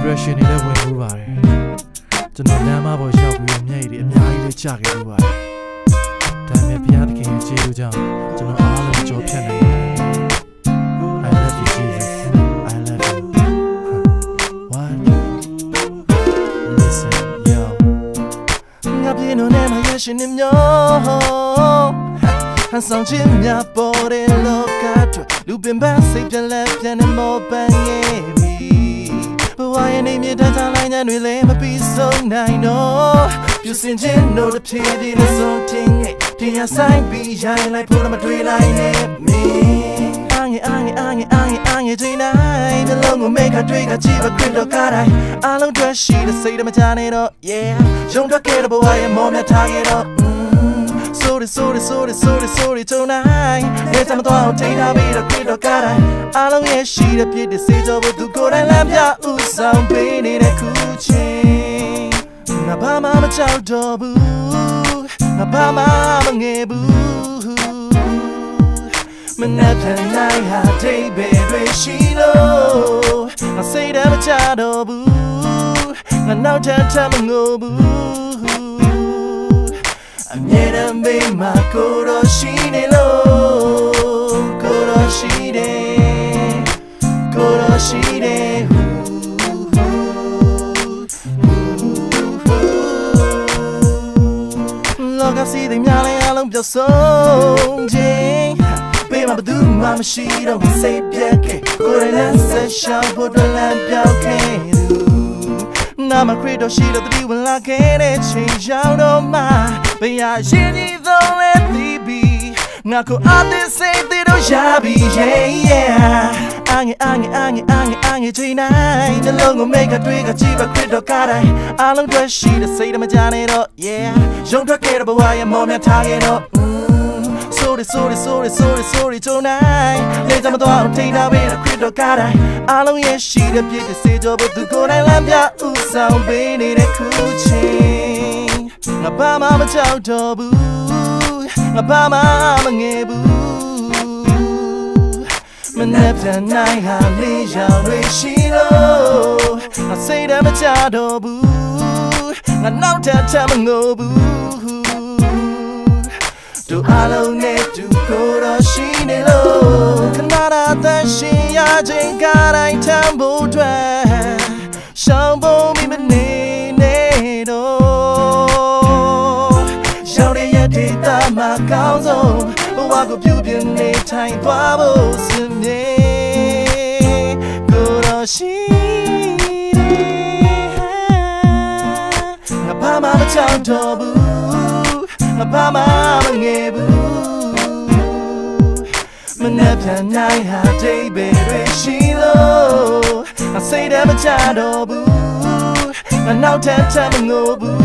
depression တွေလည်းဝင်လို့ပါတယ်ကျွန်တော်လမ်းမပေါ်ရောက်ပြီးမျက်ရည်တွေအများကြီးလေးကျခဲ့လို့ပါတယ်ဒါပေမဲ့ဘုရားသခင်ရဲ့ကျေးဇူးကြောင့်ကျွန်တော်အားလုံးကြော်ဖြတ်နိုင်တယ် I love you Jesus I love you What Listen yo ငါပြေလို့နဲ့မရရှင်နေမျိုးဟန်ဆောင်ခြင်းများပေါ်တဲ့လောကအတွက်လူပင်ပန်းစိတ်ပြန်လဲပြန်နေမောပန်းငယ်ပြီဘဝရဲ့နေမြေတန်းထားလိုက်တဲ့တွေလည်းမပြီးဆုံးနိုင်တော့ပြူစင်ခြင်းတို့တစ်ပြေးပြေးနဲ့ဆုံးတင်ငယ်တင်ရဆိုင်ပြီးရိုင်းလိုက်ဖို့မတွေ့လိုက်နဲ့မင်းanginချိန်တိုင်းနှလုံးကိုမိတ်ခတွေ့ကကြည့်ပါခရစ်တော်ကားတိုင်းအားလုံးတွေ့ရှိတဲ့စိတ်တမချနဲ့တော့ yeah ရုံထွက်ခဲ့တဲ့ဘဝရဲ့မောမြတ်ထားခဲ့တော့sorry tonight ရဲ့စမတော်အောင်ထိန်းထားပြီးတော့ခရစ်တော်ကားတိုင်းအားလုံးရဲ့ရှိတဲ့ပြည့်တဲ့စေကြောဖို့သူကိုယ်တိုင်လမ်းပြဥဆောင်ပေးနေတဲ့ခုချိန်ငါဘာမှမကြောက်တော့ဘူးငါဘာမှမငယ်ဘူးမနဲ့ပြန်နိုင်ဟာတိတ်ပဲတွေရှိလို့ငါစိတ်ထဲမချတော့ဘူးငါနောက်ထပ်ထပ်မငိုဘူးအမြဲတမ်းဘေးမှာကိုယ်တော်ရှိနေလို့ကိုယ်တော်ရှိတယ်ကိုယ်တော်ရှိတယ်လောကစီတွေများလည်းအလုံးပြောဆုံးခြင်းပေးမှာဘသူမှမရှိတော့စိတ်ပြတ်ခဲ့ကိုယ်နဲ့ဆက်ရှောင်ဖို့တလန့်ပြောင်းခဲ့သူနာမခရစ်တော်ရှိတဲ့တတိဝင်လာခဲ့တဲ့ချိန်ရောက်တော့မှဘယ်ဟာရှင်ကြီးသုံးလဲသိပြီးငါကိုအသက်စိတ်တွေတော့ရပြီ yeah anginချိန်တိုင်းနှလုံးကိုမိတ်ကတွေ့ကကြည့်ပါခရစ်တော်ကားတိုင်းအားလုံးတွေ့ရှိတဲ့စိတ်တမကြနဲ့တော့ yeah ရုံထွက်ခဲ့တဲ့ဘဝရဲ့မောမြတ်ထားခဲ့တော့sorry tonight လေကြမတော့ထိန်းထားပေးတဲ့ခရစ်တော်ကားတိုင်းအားလုံးရဲ့ရှိတဲ့ပြည့်တဲ့စေကြောဖို့သူကိုယ်တိုင်လမ်းပြဥဆောင်ပေးနေတဲ့ခုချိန်ငါဘာမှမကြောက်တော့ဘူးငါဘာမှမငယ်ဘူးမနဲ့ပြန်နိုင်ဟာလေးရောက်တွေရှိလို့ငါစိတ်ထဲမချတော့ဘူးငါနောက်ထပ်ထပ်မငိုဘူးတို့အားလုံးနဲ့တူကိုယ်တော်ရှိနေလို့ခဏတာသက်ရှင်ရခြင်းကတိုင်းထမ်းဖို့အတွက်ရှောင်ဖို့မိမနေနဲ့တော့ရောက်တဲ့ရတဲ့တာမှာကောင်းဆုံးဘဝကိုပြုပြင်နေထိုင်သွားဖို့စင်မြေကိုယ်တော်ရှိတယ်ငါဘာမှမကြောက်တော့ဘူးငါဘာမှမငယ်ဘူးမနဲ့ပြန်နိုင်ဟာတိတ်ပဲတွေရှိလို့ငါစိတ်ထဲမချတော့ဘူးငါနောက်ထပ်ထပ်မငိုဘူး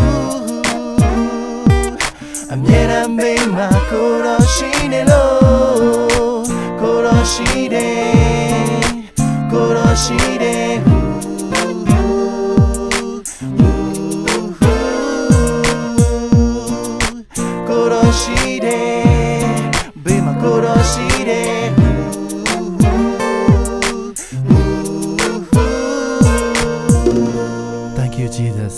အမြဲတမ်းဘေးမှာကိုယ်တော်ရှိနေလို့ကိုယ်တော်ရှိတယ်ကိုယ်တော်ရှိတယ်ရှိတယ်ဘေးမှာကိုယ်တော်ရှိတယ် Thank you Jesus